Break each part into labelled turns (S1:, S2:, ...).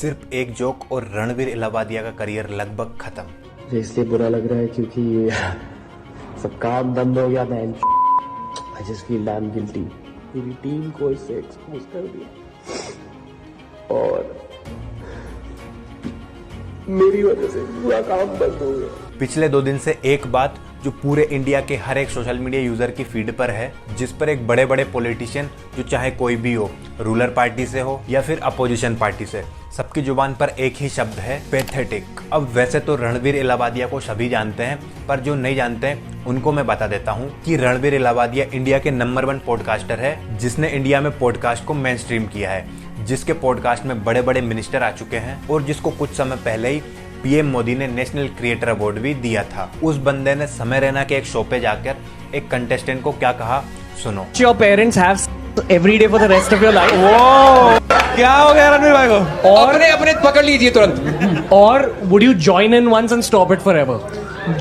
S1: सिर्फ एक जोक और रणवीर इलाहाबादिया का करियर लगभग खत्म।
S2: मुझे इसलिए बुरा लग रहा है क्योंकि ये सब काम बंद हो गया। मैं I just feel damn guilty। पूरी टीम को इससे एक्सपोज कर दिया और मेरी वजह से पूरा काम बंद हो गया।
S1: पिछले 2 दिन से एक बात जो पूरे इंडिया के हर एक सोशल मीडिया यूजर की फीड पर है, जिस पर एक बड़े बड़े पॉलिटिशियन, जो चाहे कोई भी हो, रूलर पार्टी से हो या फिर अपोजिशन पार्टी से, सबकी जुबान पर एक ही शब्द है, पैथेटिक। अब वैसे तो रणवीर इलाहाबादिया को सभी जानते हैं, पर जो नहीं जानते हैं उनको मैं बता देता हूँ कि रणवीर इलाहाबादिया इंडिया के नंबर 1 पॉडकास्टर है, जिसने इंडिया में पॉडकास्ट को मेन स्ट्रीम किया है, जिसके पॉडकास्ट में बड़े बड़े मिनिस्टर आ चुके हैं और जिसको कुछ समय पहले ही पीएम मोदी ने नेशनल क्रिएटर अवार्ड भी दिया था। उस बंदे ने समय रैना के एक शो पे जाकर एक कंटेस्टेंट को क्या कहा, सुनो।
S3: Your parents have every day for the rest of your life.
S4: क्या हो गया रणवीर भाई को?
S3: और
S4: अपने पकड़ लीजिए तुरंत।
S3: और would you join in once and stop it forever?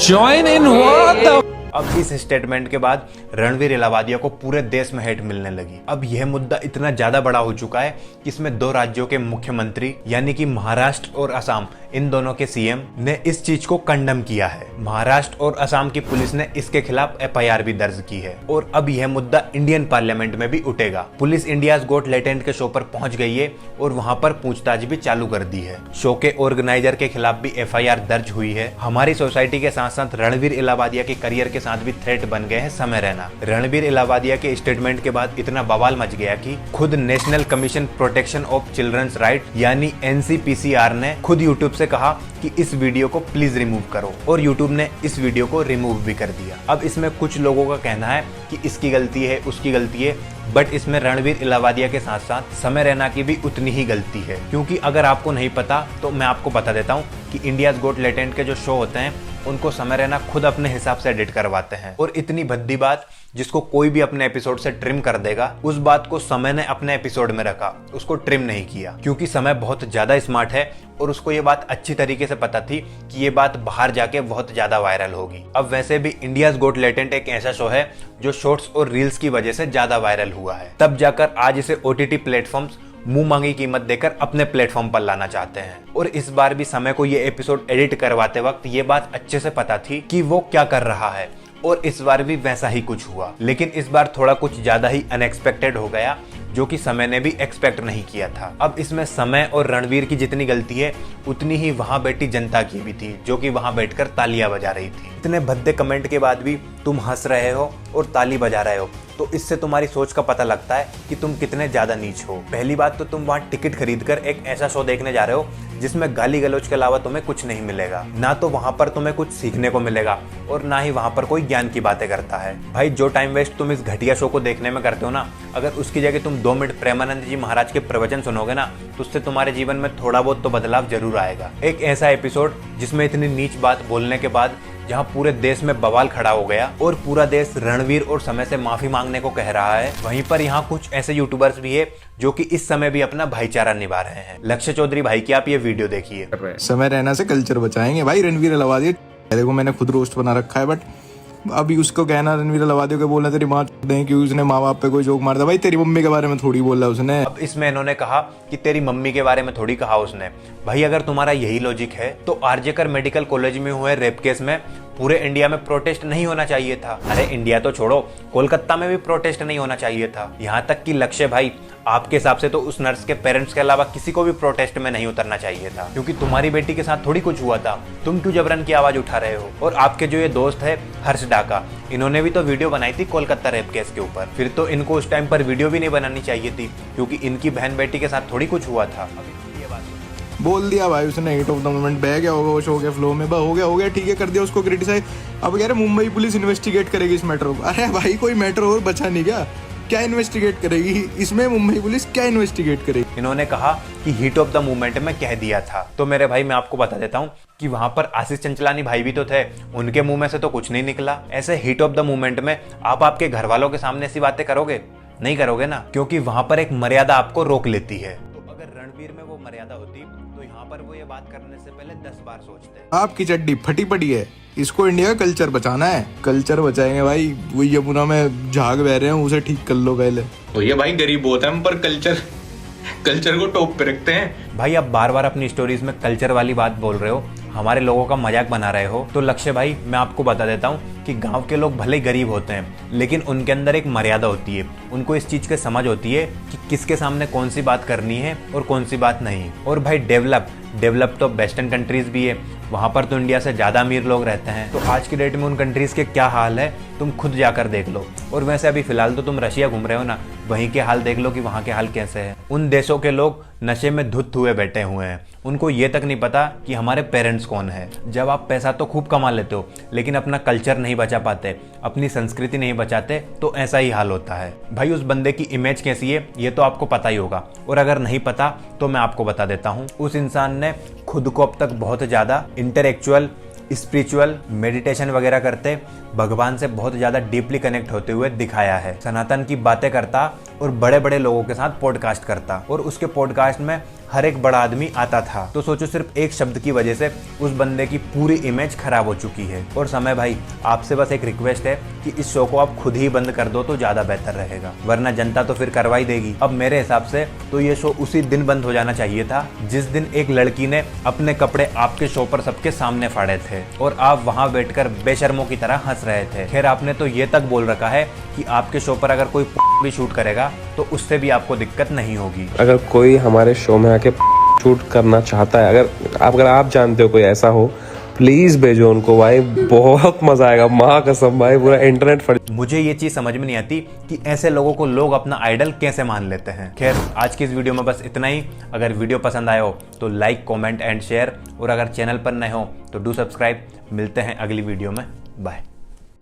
S4: Join in what the?
S1: अब इस स्टेटमेंट के बाद रणवीर इलाहाबादिया को पूरे देश में हेट मिलने लगी। अब यह मुद्दा इतना ज्यादा बड़ा हो चुका है कि इसमें 2 राज्यों के मुख्यमंत्री यानी कि महाराष्ट्र और असम, इन दोनों के सीएम ने इस चीज को कंडम किया है। महाराष्ट्र और असम की पुलिस ने इसके खिलाफ एफआईआर भी दर्ज की है और अब यह मुद्दा इंडियन पार्लियामेंट में भी उठेगा। पुलिस इंडियाज गॉट टैलेंट के शो पर पहुंच गई है और वहां पर पूछताछ भी चालू कर दी है। शो के ऑर्गेनाइजर के खिलाफ भी एफआईआर दर्ज हुई है। हमारी सोसाइटी के साथ साथ रणवीर इलाहाबादिया के करियर के साथ भी थ्रेट बन गए हैं समय रैना। रणवीर इलाहाबादिया के स्टेटमेंट के बाद इतना बवाल मच गया कि खुद national commission protection of childrens right यानी एनसीपीसीआर ने खुद यूट्यूब से कहा कि इस वीडियो को प्लीज रिमूव करो, और यूट्यूब ने इस वीडियो को रिमूव भी कर दिया। अब इसमें कुछ लोगों का कहना है कि इसकी गलती है, उसकी गलती है, बट इसमें रणवीर इलाहाबादिया के साथ साथ समय रैना की भी उतनी ही गलती है। क्योंकि अगर आपको नहीं पता तो मैं आपको बता देता हूँ कि इंडियाज गॉट टैलेंट के जो शो होते हैं उनको समय रैना खुद अपने हिसाब से एडिट करवाते हैं। और इतनी भद्दी बात जिसको कोई भी अपने एपिसोड से ट्रिम कर देगा, उस बात को समय ने अपने एपिसोड में रखा, उसको ट्रिम नहीं किया। क्योंकि समय बहुत ज्यादा स्मार्ट है और उसको ये बात अच्छी तरीके से पता थी कि ये बात बाहर जाके बहुत ज्यादा वायरल होगी। अब वैसे भी इंडियाज गॉट टैलेंट एक ऐसा शो है जो शॉर्ट्स और रील्स की वजह से ज्यादा वायरल हुआ है, तब जाकर आज इसे ओटीटी प्लेटफॉर्म्स मुंह मांगी कीमत देकर अपने प्लेटफॉर्म पर लाना चाहते हैं। और इस बार भी समय को ये एपिसोड एडिट करवाते वक्त ये बात अच्छे से पता थी कि वो क्या कर रहा है, और इस बार भी वैसा ही कुछ हुआ। लेकिन इस बार थोड़ा कुछ ज्यादा ही अनएक्सपेक्टेड हो गया, जो कि समय ने भी एक्सपेक्ट नहीं किया था। अब इसमें समय और रणवीर की जितनी गलती है उतनी ही वहां बैठी जनता की भी थी, जो कि वहां बैठकर तालियां बजा रही थी। इतने भद्दे कमेंट के बाद भी तुम हंस रहे हो और ताली बजा रहे हो, तो इससे तुम्हारी सोच का पता लगता है कि तुम कितने ज्यादा नीच हो। पहली बात तो तुम वहां टिकट खरीदकर एक ऐसा शो देखने जा रहे हो जिसमें गाली गलौज के अलावा तुम्हें कुछ नहीं मिलेगा। ना तो वहां पर तुम्हें कुछ सीखने को मिलेगा और ना ही वहां पर कोई ज्ञान की बातें करता है। भाई जो टाइम वेस्ट तुम इस घटिया शो को देखने में करते हो ना, अगर उसकी जगह तुम 2 मिनट प्रेमानंद जी महाराज के प्रवचन सुनोगे ना, तो उससे तुम्हारे जीवन में थोड़ा बहुत तो बदलाव जरूर आएगा। एक ऐसा एपिसोड जिसमें इतनी नीच बात बोलने के बाद जहां पूरे देश में बवाल खड़ा हो गया और पूरा देश रणवीर और समय से माफी मांगने को कह रहा है, वहीं पर यहाँ कुछ ऐसे यूट्यूबर्स भी है जो कि इस समय भी अपना भाईचारा निभा रहे हैं। लक्ष्य चौधरी भाई की आप ये वीडियो देखिए।
S5: समय रैना से कल्चर बचाएंगे भाई। रणवीर इलाहाबादिया देखो, मैंने खुद रोस्ट बना रखा है, बट अभी उसको कहना रणवीर इलाहाबादिया को बोलना तेरी माँ दें कि उसने माँ बाप पे कोई जोक मार दिया। भाई तेरी मम्मी के बारे में थोड़ी बोला उसने।
S1: अब इसमें इन्होंने कहा कि तेरी मम्मी के बारे में थोड़ी कहा उसने। भाई अगर तुम्हारा यही लॉजिक है तो आरजेकर मेडिकल कॉलेज में हुए रेप केस में पूरे इंडिया में प्रोटेस्ट नहीं होना चाहिए था। अरे इंडिया तो छोड़ो, कोलकाता में भी प्रोटेस्ट नहीं होना चाहिए था। यहाँ तक कि लक्ष्य भाई, आपके हिसाब से तो उस नर्स के पेरेंट्स के अलावा किसी को भी प्रोटेस्ट में नहीं उतरना चाहिए था, क्योंकि तुम्हारी बेटी के साथ थोड़ी कुछ हुआ था। तुम क्यों जबरन की आवाज उठा रहे हो? और आपके जो ये दोस्त है हर्ष डाका, इन्होंने भी तो वीडियो बनाई थी कोलकाता रेप केस के ऊपर। फिर तो इनको उस टाइम पर वीडियो भी नहीं बनानी चाहिए थी, क्योंकि इनकी बहन बेटी के साथ थोड़ी कुछ हुआ था।
S5: बोल दिया भाई उसने, हिट ऑफ द मोमेंट बह गया होगा वो शो के फ्लो में। हो गया ठीक है, कर दिया उसको क्रिटिसाइज। अब कह रहे मुंबई पुलिस इन्वेस्टिगेट करेगी इस मैटर को। अरे भाई कोई मैटर और बचा नहीं क्या इन्वेस्टिगेट करेगी इसमें? मुंबई पुलिस क्या इन्वेस्टिगेट करेगी?
S1: इन्होंने कहा कि हीट ऑफ द मूवमेंट में कह दिया था। तो मेरे भाई मैं आपको बता देता हूँ कि वहां पर आशीष चंचलानी भाई भी तो थे, उनके मुंह में से तो कुछ नहीं निकला। ऐसे हीट ऑफ द मूवमेंट में आप आपके घर वालों के सामने ऐसी बातें करोगे? नहीं करोगे ना, क्योंकि वहां पर एक मर्यादा आपको रोक लेती है। तो अगर रणवीर में वो मर्यादा होती तो यहाँ पर वो ये बात करने से पहले 10 बार सोचते।
S5: आपकी चड्डी फटी पड़ी है, इसको इंडिया का कल्चर बचाना है। कल्चर बचाएंगे भाई, वो यमुना में झाग बह रहे हैं उसे ठीक कर लो पहले।
S4: तो ये भाई गरीब बहुत है हम पर, कल्चर
S5: कल्चर को टॉप पे रखते हैं।
S1: भाई आप बार बार अपनी स्टोरीज में कल्चर वाली बात बोल रहे हो, हमारे लोगों का मजाक बना रहे हो। तो लक्ष्य भाई मैं आपको बता देता हूँ कि गांव के लोग भले ही गरीब होते हैं, लेकिन उनके अंदर एक मर्यादा होती है। उनको इस चीज की समझ होती है कि किसके सामने कौन सी बात करनी है और कौन सी बात नहीं। और भाई डेवलप तो वेस्टर्न कंट्रीज भी है, वहाँ पर तो इंडिया से ज़्यादा अमीर लोग रहते हैं। तो आज की डेट में उन कंट्रीज़ के क्या हाल है तुम खुद जाकर देख लो। और वैसे अभी फिलहाल तो तुम रशिया घूम रहे हो ना, वहीं के हाल देख लो कि वहाँ के हाल कैसे हैं। उन देशों के लोग नशे में धुत हुए बैठे हुए हैं, उनको ये तक नहीं पता कि हमारे पेरेंट्स कौन है। जब आप पैसा तो खूब कमा लेते हो लेकिन अपना कल्चर नहीं बचा पाते, अपनी संस्कृति नहीं बचाते, तो ऐसा ही हाल होता है। भाई उस बंदे की इमेज कैसी है ये तो आपको पता ही होगा, और अगर नहीं पता तो मैं आपको बता देता हूँ। उस इंसान ने खुद को अब तक बहुत ज़्यादा इंटेलेक्चुअल, स्पिरिचुअल, मेडिटेशन वगैरह करते, भगवान से बहुत ज़्यादा डीपली कनेक्ट होते हुए दिखाया है। सनातन की बातें करता और बड़े बड़े लोगों के साथ पॉडकास्ट करता, और उसके पॉडकास्ट में हर एक बड़ा आदमी आता था। तो सोचो सिर्फ एक शब्द की वजह से उस बंदे की पूरी इमेज खराब हो चुकी है। और समय भाई आपसे बस एक रिक्वेस्ट है कि इस शो को आप खुद ही बंद कर दो तो ज़्यादा बेहतर रहेगा, वरना जनता तो फिर करवाई देगी। अब मेरे हिसाब से तो ये शो उसी दिन बंद हो जाना चाहिए था जिस दिन एक लड़की ने अपने कपड़े आपके शो पर सबके सामने फाड़े थे और आप वहाँ बैठकर बेशर्मों की तरह हंस रहे थे। खैर आपने तो ये तक बोल रखा है कि आपके शो पर अगर कोई भी शूट करेगा तो उससे भी आपको दिक्कत नहीं होगी।
S6: अगर कोई हमारे शो में आके शूट करना चाहता है, अगर आप जानते हो कोई ऐसा हो, प्लीज भेजो उनको भाई, बहुत मजा आएगा, माँ कसम भाई पूरा इंटरनेट फट।
S1: मुझे ये चीज समझ में नहीं आती कि ऐसे लोगों को लोग अपना आइडल कैसे मान लेते हैं। खैर आज की इस वीडियो में बस इतना ही। अगर वीडियो पसंद आया हो तो लाइक, कमेंट एंड शेयर, और अगर चैनल पर नए हो तो डू सब्सक्राइब। मिलते हैं अगली वीडियो में, बाय।